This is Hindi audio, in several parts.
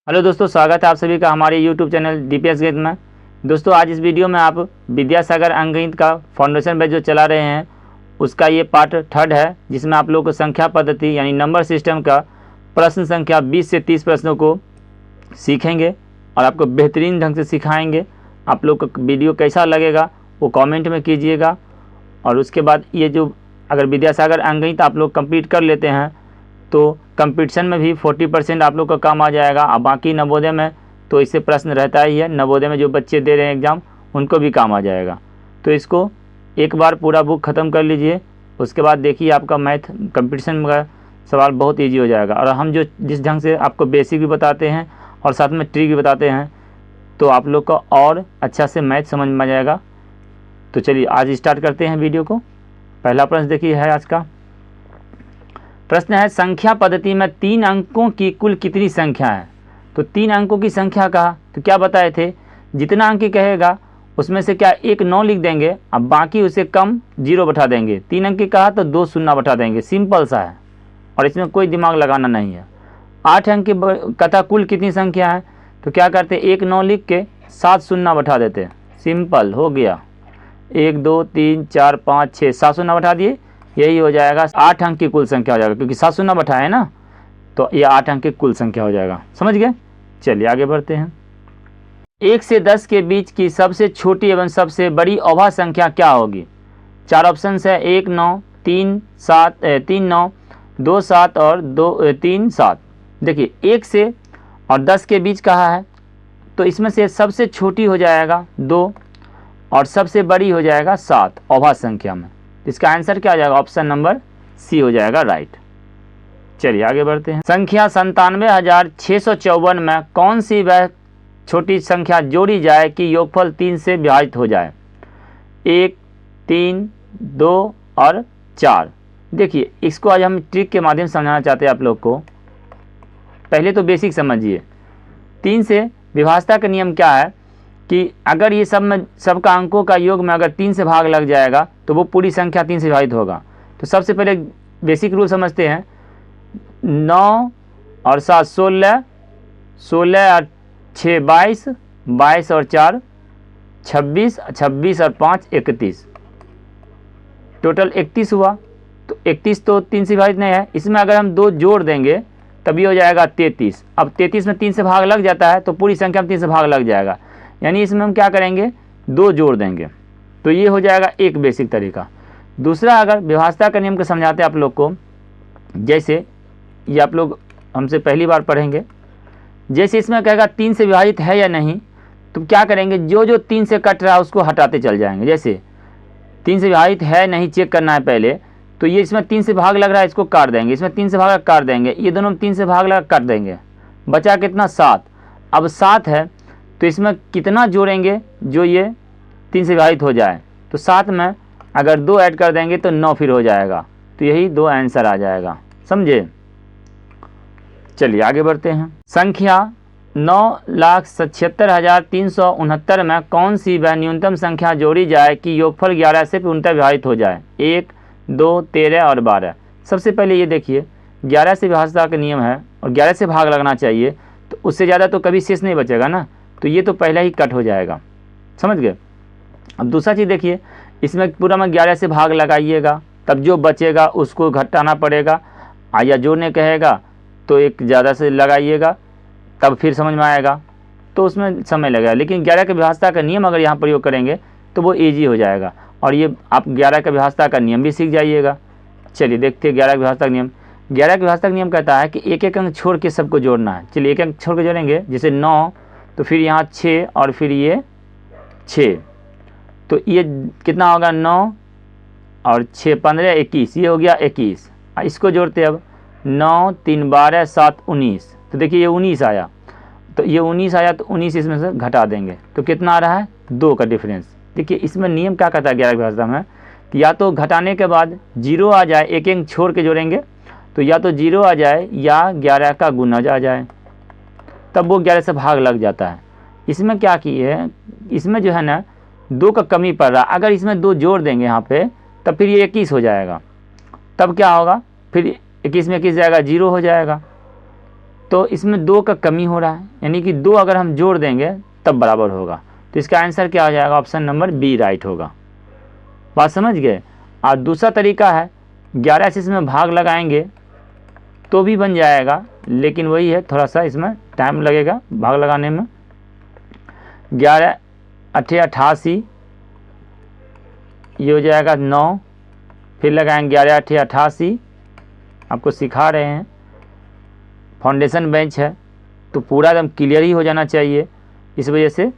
हेलो दोस्तों, स्वागत है आप सभी का हमारे यूट्यूब चैनल डीपीएस गणित में। दोस्तों आज इस वीडियो में आप विद्यासागर अंकगणित का फाउंडेशन बैच जो चला रहे हैं उसका ये पार्ट थर्ड है, जिसमें आप लोगों को संख्या पद्धति यानी नंबर सिस्टम का प्रश्न संख्या 20 से 30 प्रश्नों को सीखेंगे और आपको बेहतरीन ढंग से सिखाएंगे। आप लोग को वीडियो कैसा लगेगा वो कॉमेंट में कीजिएगा। और उसके बाद ये जो अगर विद्यासागर अंकगणित आप लोग कंप्लीट कर लेते हैं तो कंपटीशन में भी 40% आप लोग का काम आ जाएगा। अब बाकी नवोदय में तो इससे प्रश्न रहता ही है, नवोदय में जो बच्चे दे रहे हैं एग्ज़ाम उनको भी काम आ जाएगा। तो इसको एक बार पूरा बुक ख़त्म कर लीजिए, उसके बाद देखिए आपका मैथ कंपटीशन का सवाल बहुत ईजी हो जाएगा। और हम जो जिस ढंग से आपको बेसिक भी बताते हैं और साथ में ट्रिक भी बताते हैं तो आप लोग का और अच्छा से मैथ समझ में आ जाएगा। तो चलिए आज स्टार्ट करते हैं वीडियो को। पहला प्रश्न देखिए है आज का प्रश्न है, संख्या पद्धति में 3 अंकों की कुल कितनी संख्या है। तो 3 अंकों की संख्या कहा तो क्या बताए थे, जितना अंक कहेगा उसमें से क्या एक 9 लिख देंगे, अब बाकी उसे कम 0 बैठा देंगे। 3 अंक कहा तो 2 शून्य बैठा देंगे, सिंपल सा है और इसमें कोई दिमाग लगाना नहीं है। 8 अंक की कथा कुल कितनी संख्या है तो क्या करते, एक 9 लिख के 7 शून्य बैठा देते, सिंपल हो गया। 1 2 3 4 5 6 7 शून्य बैठा दिए, यही हो जाएगा 8 अंक की कुल संख्या हो जाएगा, क्योंकि 7 शून्य बैठा है ना तो ये 8 अंक की कुल संख्या हो जाएगा। समझ गए। चलिए आगे बढ़ते हैं। 1 से 10 के बीच की सबसे छोटी एवं सबसे बड़ी अभा संख्या क्या होगी। 4 ऑप्शन है, 1 9 3 7 3 9 2 7 और 2 3 7। देखिए 1 से और 10 के बीच कहा है तो इसमें से सबसे छोटी हो जाएगा 2 और सबसे बड़ी हो जाएगा 7 अभा संख्या में। इसका आंसर क्या आ जाएगा, ऑप्शन नंबर सी हो जाएगा राइट। चलिए आगे बढ़ते हैं। संख्या 97,654 में कौन सी वह छोटी संख्या जोड़ी जाए कि योगफल 3 से विभाजित हो जाए। 1 3 2 और 4। देखिए इसको आज हम ट्रिक के माध्यम से समझाना चाहते हैं आप लोग को। पहले तो बेसिक समझिए, 3 से विभाजता का नियम क्या है कि अगर ये सबका अंकों का योग में अगर 3 से भाग लग जाएगा तो वो पूरी संख्या 3 से विभाजित होगा। तो सबसे पहले बेसिक रूल समझते हैं। 9 और 7 16, 16 और 6 22, 22 और 4 26, 26 और 5 31, टोटल 31 हुआ। तो 31 तो 3 से विभाजित नहीं है, इसमें अगर हम 2 जोड़ देंगे तभी हो जाएगा 33। अब 33 में 3 से भाग लग जाता है तो पूरी संख्या में 3 से भाग लग जाएगा, यानी इसमें हम क्या करेंगे 2 जोड़ देंगे। तो ये हो जाएगा एक बेसिक तरीका। दूसरा, अगर विभाजता का नियम को समझाते हैं आप लोग को, जैसे ये आप लोग हमसे पहली बार पढ़ेंगे। जैसे इसमें कहेगा 3 से विभाजित है या नहीं तो क्या करेंगे, जो जो 3 से कट रहा है उसको हटाते चल जाएंगे। जैसे 3 से विभाजित है नहीं चेक करना है पहले, तो ये इसमें 3 से भाग लग रहा है इसको काट देंगे, इसमें 3 से भाग काट देंगे, ये दोनों में 3 से भाग लगा काट देंगे, बचा कितना 7। अब 7 है तो इसमें कितना जोड़ेंगे जो ये 3 से विभाजित हो जाए, तो 7 में अगर 2 ऐड कर देंगे तो 9 फिर हो जाएगा। तो यही 2 आंसर आ जाएगा, समझे। चलिए आगे बढ़ते हैं। संख्या 9,77,369 में कौन सी वह न्यूनतम संख्या जोड़ी जाए कि योगफल 11 से पूर्णतः विभाजित हो जाए। 1 2 13 और 12। सबसे पहले ये देखिए 11 से विभाजता का नियम है और 11 से भाग लगना चाहिए, तो उससे ज़्यादा तो कभी शेष नहीं बचेगा ना, तो ये तो पहले ही कट हो जाएगा, समझ गए। अब दूसरा चीज़ देखिए, इसमें पूरा में 11 से भाग लगाइएगा तब जो बचेगा उसको घटाना पड़ेगा, या जोड़ने कहेगा तो एक ज़्यादा से लगाइएगा तब फिर समझ में आएगा, तो उसमें समय लगेगा। लेकिन 11 के विभाजता का नियम अगर यहाँ प्रयोग करेंगे तो वो ईजी हो जाएगा और ये आप 11 के विभाजता का नियम भी सीख जाइएगा। चलिए देखते हैं 11 के विभाजता का नियम। 11 के विभाजता का नियम कहता है कि एक एक अंक छोड़ के सबको जोड़ना है। चलिए एक अंक छोड़ के जोड़ेंगे, जैसे 9 तो फिर यहाँ 6 और फिर ये 6, तो ये कितना होगा 9 और 6 15 21, ये हो गया 21। इसको जोड़ते अब 9 3 12 7 19, तो देखिए ये 19 आया, तो ये 19 आया तो 19 इसमें से घटा देंगे तो कितना आ रहा है 2 का डिफरेंस। देखिए इसमें नियम क्या कहता है 11 की भाषा में कि या तो घटाने के बाद 0 आ जाए, एक एक छोड़ के जोड़ेंगे तो या तो 0 आ जाए या 11 का गुना आ जाए, तब वो 11 से भाग लग जाता है। इसमें क्या किए, इसमें जो है ना 2 का कमी पड़ रहा है, अगर इसमें 2 जोड़ देंगे यहाँ पे तब फिर ये 21 हो जाएगा। तब क्या होगा, फिर 21 में 21 जाएगा 0 हो जाएगा, तो इसमें 2 का कमी हो रहा है, यानी कि 2 अगर हम जोड़ देंगे तब बराबर होगा। तो इसका आंसर क्या हो जाएगा, ऑप्शन नंबर बी राइट होगा। बात समझ गए। और दूसरा तरीका है 11 से इसमें भाग लगाएंगे तो भी बन जाएगा, लेकिन वही है थोड़ा सा इसमें टाइम लगेगा भाग लगाने में। 11 8 88, ये हो जाएगा 9, फिर लगाएंगे 11 8 88। आपको सिखा रहे हैं, फाउंडेशन बेंच है तो पूरा एकदम क्लियर ही हो जाना चाहिए, इस वजह से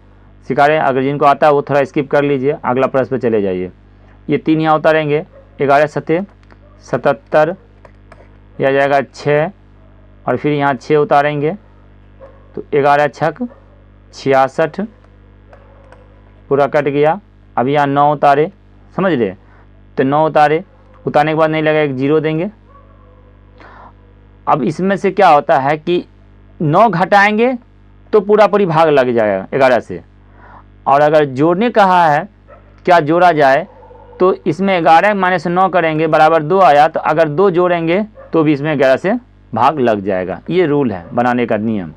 सिखा रहे हैं। अगर जिनको आता है वो थोड़ा स्किप कर लीजिए, अगला प्रश्न पे चले जाइए। ये 3 यहाँ उतारेंगे, 11 7 77, यह जाएगा 6, और फिर यहाँ 6 उतारेंगे तो 11 6 66, पूरा कट गया। अब यहाँ 9 उतारे, समझ रहे, तो 9 उतारे, उतारने के बाद नहीं लगा, एक 0 देंगे। अब इसमें से क्या होता है कि 9 घटाएंगे तो पूरा पूरी भाग लग जाएगा 11 से, और अगर जोड़ने कहा है क्या जोड़ा जाए तो इसमें 11 माइनस 9 करेंगे बराबर 2 आया, तो अगर 2 जोड़ेंगे तो भी इसमें 11 से भाग लग जाएगा। ये रूल है बनाने का नियम,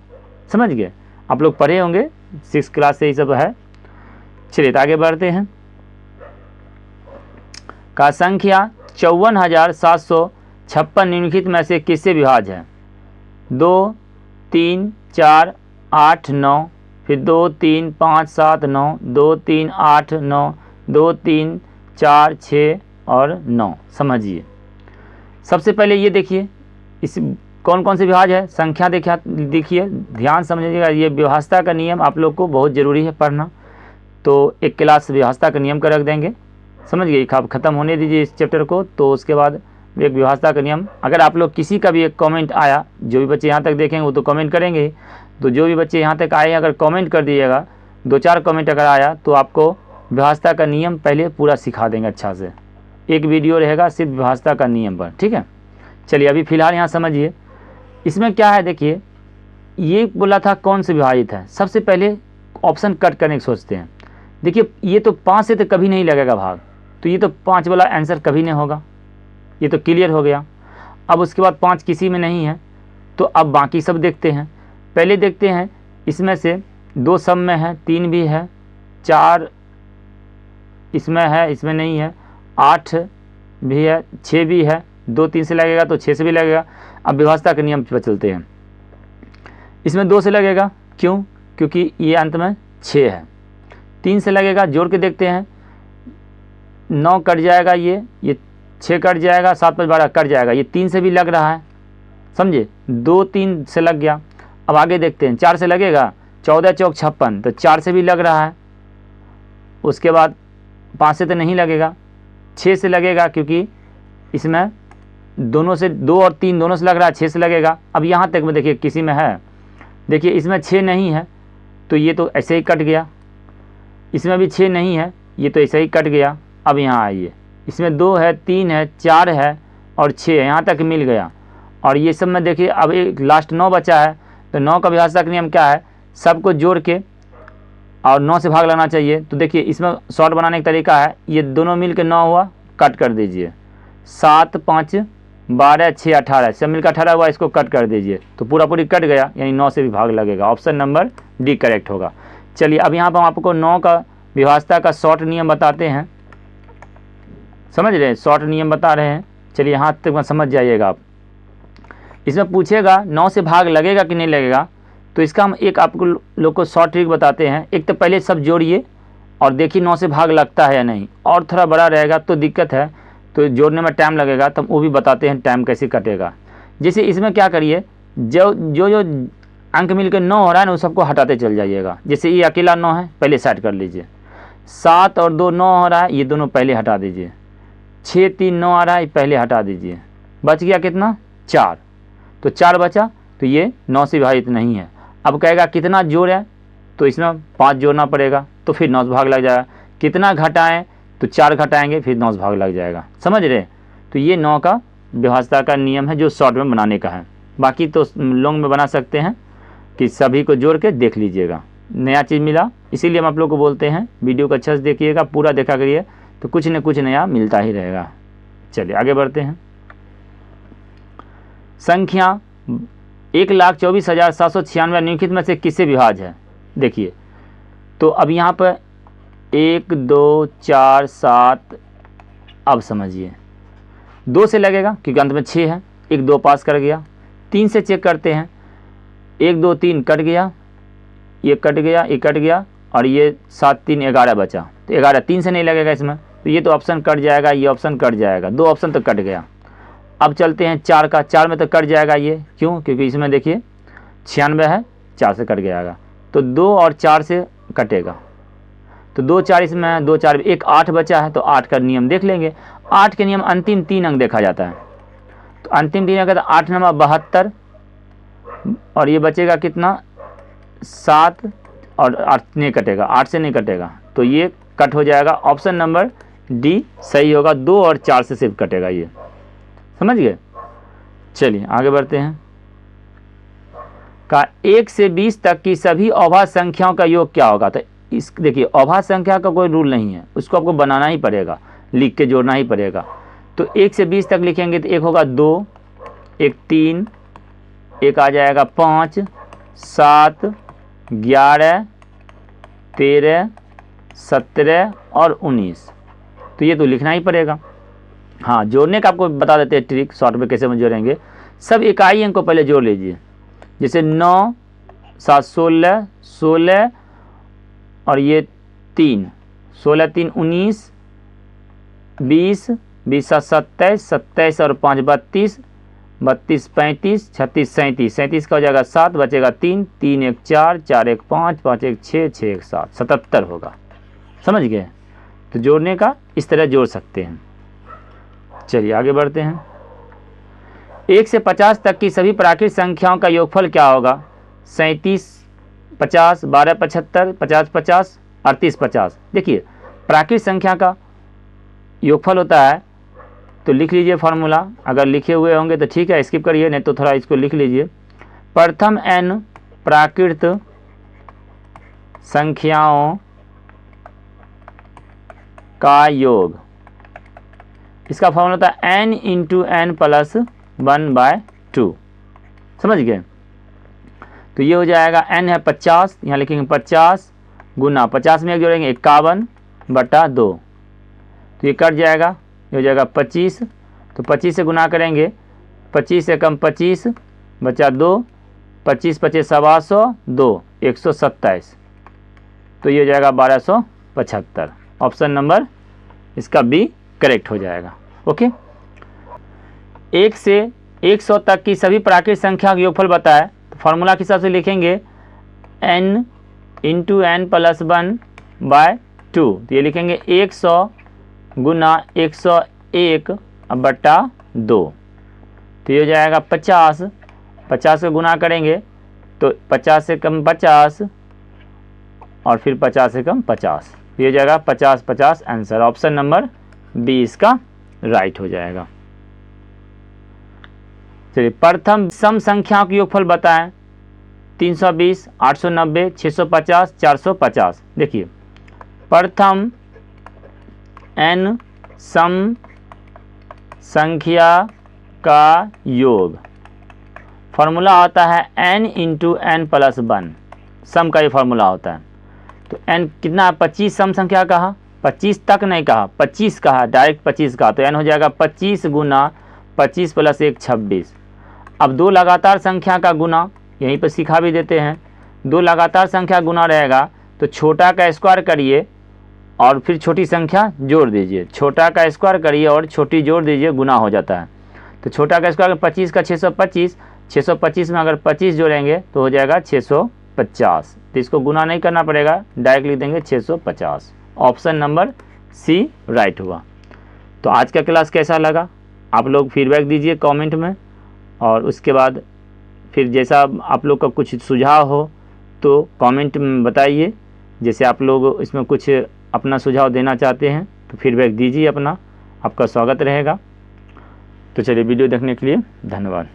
समझ गए। आप लोग पढ़े होंगे 6 क्लास से, ही सब है। चलिए आगे बढ़ते हैं। का संख्या 54,756 निम्नलिखित में से किससे विभाज्य है। 2 3 4 8 9, फिर 2 3 5 7 9, 2 3 8 9, 2 3 4 6 और 9। समझिए, सबसे पहले ये देखिए इस कौन कौन से विभाज्य है, संख्या देखिए, ध्यान समझिएगा। ये व्यवस्था का नियम आप लोग को बहुत ज़रूरी है पढ़ना, तो एक क्लास व्यवस्था का नियम का रख देंगे, समझ गए। ख़त्म होने दीजिए इस चैप्टर को, तो उसके बाद एक व्यवस्था का नियम। अगर आप लोग किसी का भी एक कमेंट आया, जो भी बच्चे यहाँ तक देखेंगे वो तो कमेंट करेंगे, तो जो भी बच्चे यहाँ तक आए अगर कमेंट कर दीजिएगा, 2-4 कमेंट अगर आया तो आपको व्यवस्था का नियम पहले पूरा सिखा देंगे अच्छा से। एक वीडियो रहेगा सिर्फ व्यवस्था का नियम पर, ठीक है। चलिए अभी फ़िलहाल यहाँ समझिए इसमें क्या है। देखिए ये बोला था कौन से विभाजित है, सबसे पहले ऑप्शन कट करने की सोचते हैं। देखिए ये तो 5 से तो कभी नहीं लगेगा भाग, तो ये तो 5 वाला आंसर कभी नहीं होगा, ये तो क्लियर हो गया। अब उसके बाद 5 किसी में नहीं है, तो अब बाकी सब देखते हैं। पहले देखते हैं इसमें से 2 सब में है, 3 भी है, 4 इसमें है, इसमें नहीं है, 8 भी है, 6 भी है, 2 3 से लगेगा तो 6 से भी लगेगा। अब व्यवस्था के नियम पर चलते हैं। इसमें 2 से लगेगा, क्यों, क्योंकि ये अंत में 6 है। 3 से लगेगा, जोड़ के देखते हैं, 9 कट जाएगा, ये 6 कट जाएगा, 7 5 12 कट जाएगा, ये 3 से भी लग रहा है, समझे। 2 3 से लग गया। अब आगे देखते हैं, 4 से लगेगा, 14 चौक 56, तो 4 से भी लग रहा है। उसके बाद 5 से तो नहीं लगेगा, 6 से लगेगा, क्योंकि इसमें दोनों से 2 और 3 दोनों से लग रहा है, 6 से लगेगा। अब यहाँ तक में देखिए किसी में है, देखिए इसमें 6 नहीं है तो ये तो ऐसे ही कट गया, इसमें भी 6 नहीं है, ये तो ऐसे ही कट गया। अब यहाँ आइए, इसमें 2 है, 3 है, 4 है और 6 है, यहाँ तक मिल गया। और ये सब में देखिए अब एक लास्ट 9 बचा है, तो 9 का व्यवस्था का नियम क्या है, सबको जोड़ के और 9 से भाग लगाना चाहिए। तो देखिए इसमें शॉर्ट बनाने का तरीका है, ये दोनों मिल के 9 हुआ, कट कर दीजिए। 7 5 12 6 18, सब मिलकर 18 हुआ, इसको कट कर दीजिए, तो पूरा पूरी कट गया, यानी 9 से भी भाग लगेगा। ऑप्शन नंबर डी करेक्ट होगा। चलिए अब यहाँ पर हम आपको 9 का व्यवस्था का शॉर्ट नियम बताते हैं, समझ रहे हैं, शॉर्ट नियम बता रहे हैं। चलिए यहाँ तक समझ जाइएगा आप। इसमें पूछेगा 9 से भाग लगेगा कि नहीं लगेगा, तो इसका हम एक आपको लोग को शॉर्ट ट्रिक बताते हैं। एक तो पहले सब जोड़िए और देखिए 9 से भाग लगता है या नहीं, और थोड़ा बड़ा रहेगा तो दिक्कत है, तो जोड़ने में टाइम लगेगा, तो वो भी बताते हैं टाइम कैसे कटेगा। जैसे इसमें क्या करिए, जो जो जो अंक मिल के 9 हो रहा है ना, उस सबको हटाते चल जाइएगा। जैसे ये अकेला 9 है, पहले सेट कर लीजिए। 7 और 2 9 हो रहा है, ये दोनों पहले हटा दीजिए। 6 3 9 आ रहा है, पहले हटा दीजिए। बच गया कितना, 4, तो 4 बचा, तो ये 9 से विभाजित नहीं है। अब कहेगा कितना जोड़ है, तो इसमें 5 जोड़ना पड़ेगा, तो फिर 9 से भाग लग जाएगा। कितना घटाएं, तो 4 घटाएंगे, फिर 9 से भाग लग जाएगा, समझ रहे। तो ये 9 का व्यवस्था का नियम है जो शॉर्ट में बनाने का है। बाकी तो लॉन्ग में बना सकते हैं, कि सभी को जोड़ के देख लीजिएगा। नया चीज़ मिला, इसीलिए हम आप लोग को बोलते हैं वीडियो को अच्छा से देखिएगा, पूरा देखा करिए, तो कुछ न कुछ नया मिलता ही रहेगा। चलिए आगे बढ़ते हैं। संख्या 1,24,796 निम्नलिखित में से किससे विभाज्य है। देखिए तो अब यहाँ पर 1 2 4 7, अब समझिए 2 से लगेगा क्योंकि अंत में 6 है, 1 2 पास कर गया। 3 से चेक करते हैं, 1 2 3 कट गया, ये कट गया, ये कट गया और ये 7 3 11 बचा, तो 11 3 से नहीं लगेगा इसमें, तो ये तो ऑप्शन कट जाएगा, ये ऑप्शन कट जाएगा, 2 ऑप्शन तो कट गया। अब चलते हैं 4 का, 4 में तो कट जाएगा ये, क्यों, क्योंकि इसमें देखिए 96 है, 4 से कट जाएगा, तो 2 और 4 से कटेगा, तो 2 4 इसमें 2 4 1 8 बचा है, तो 8 का नियम देख लेंगे। 8 के नियम अंतिम 3 अंक देखा जाता है, तो अंतिम 3 अंक 8 नंबर 72 और ये बचेगा कितना 7 और 8 नहीं कटेगा, 8 से नहीं कटेगा, तो ये कट हो जाएगा। ऑप्शन नंबर डी सही होगा, 2 और 4 से सिर्फ कटेगा, ये समझ गए। चलिए आगे बढ़ते हैं। का 1 से 20 तक की सभी अभाज्य संख्याओं का योग क्या होगा। तो इस देखिए अभाज्य संख्या का कोई रूल नहीं है, उसको आपको बनाना ही पड़ेगा, लिख के जोड़ना ही पड़ेगा। तो 1 से 20 तक लिखेंगे तो 1 होगा 2, 1 3, 1 आ जाएगा 5, 7 11 13 17 और 19, तो ये तो लिखना ही पड़ेगा। हाँ जोड़ने का आपको बता देते हैं ट्रिक, शॉर्ट में कैसे जोड़ेंगे। सब इकाई अंक को पहले जोड़ लीजिए, जैसे 9 7 16 16 और ये 3 16 3 19 20 20 7 27 27 और 5 32 32 35 36 37 37 का हो जाएगा 7, बचेगा 3 3 1 4 4 1 5 5 1 6 6 1 7 77 होगा, समझ गए। तो जोड़ने का इस तरह जोड़ सकते हैं। चलिए आगे बढ़ते हैं। 1 से 50 तक की सभी प्राकृतिक संख्याओं का योगफल क्या होगा। 37 50 12 75 50 50 38 50। देखिए प्राकृतिक संख्या का योगफल होता है, तो लिख लीजिए फार्मूला, अगर लिखे हुए होंगे तो ठीक है, स्किप करिए, नहीं तो थोड़ा इसको लिख लीजिए। प्रथम n प्राकृत संख्याओं का योग, इसका फॉर्मूला होता है n इंटू n प्लस 1/2, समझ गए। तो ये हो जाएगा n है 50, यहाँ लिखेंगे 50 गुना 50 में एक जोड़ेंगे 51/2, तो ये कट जाएगा, ये हो जाएगा 25, तो 25 से गुना करेंगे, 25 से कम 25 बचा 2, 25 25 सवा 100 2 127, तो ये हो जाएगा 1275। ऑप्शन नंबर इसका बी करेक्ट हो जाएगा। ओके। 1 से 100 तक की सभी प्राकृतिक संख्या का योगफल बताए, तो फार्मूला के हिसाब से लिखेंगे n इंटू n प्लस 1/2, तो ये लिखेंगे 100 गुना 101/2, तो ये हो जाएगा 50, 50 को गुना करेंगे तो 50 से कम 50 और फिर 50 से कम 50, ये हो जाएगा 50 50 आंसर। ऑप्शन नंबर बी इसका राइट हो जाएगा। चलिए प्रथम सम संख्याओं के योगफल बताएं। 320 890 650 450। देखिए प्रथम n सम संख्या का योग, फार्मूला आता है n इंटू n प्लस 1, सम का ये फार्मूला होता है। तो n कितना है 25, सम संख्या कहा 25 तक नहीं कहा, 25 कहा, डायरेक्ट 25 कहा, तो n हो जाएगा 25 गुना 25 प्लस 1 26। अब दो लगातार संख्या का गुना यहीं पर सिखा भी देते हैं, दो लगातार संख्या गुना रहेगा तो छोटा का स्क्वायर करिए और फिर छोटी संख्या जोड़ दीजिए, छोटा का स्क्वायर करिए और छोटी जोड़ दीजिए, गुना हो जाता है। तो छोटा का स्क्वायर 25 का 625, 625 में अगर 25 जोड़ेंगे तो हो जाएगा 650, तो इसको गुना नहीं करना पड़ेगा, डायरेक्ट लिख देंगे 650। ऑप्शन नंबर सी राइट हुआ। तो आज का क्लास कैसा लगा आप लोग फीडबैक दीजिए कमेंट में, और उसके बाद फिर जैसा आप लोग का कुछ सुझाव हो तो कमेंट में बताइए। जैसे आप लोग इसमें कुछ अपना सुझाव देना चाहते हैं तो फीडबैक दीजिए अपना, आपका स्वागत रहेगा। तो चलिए वीडियो देखने के लिए धन्यवाद।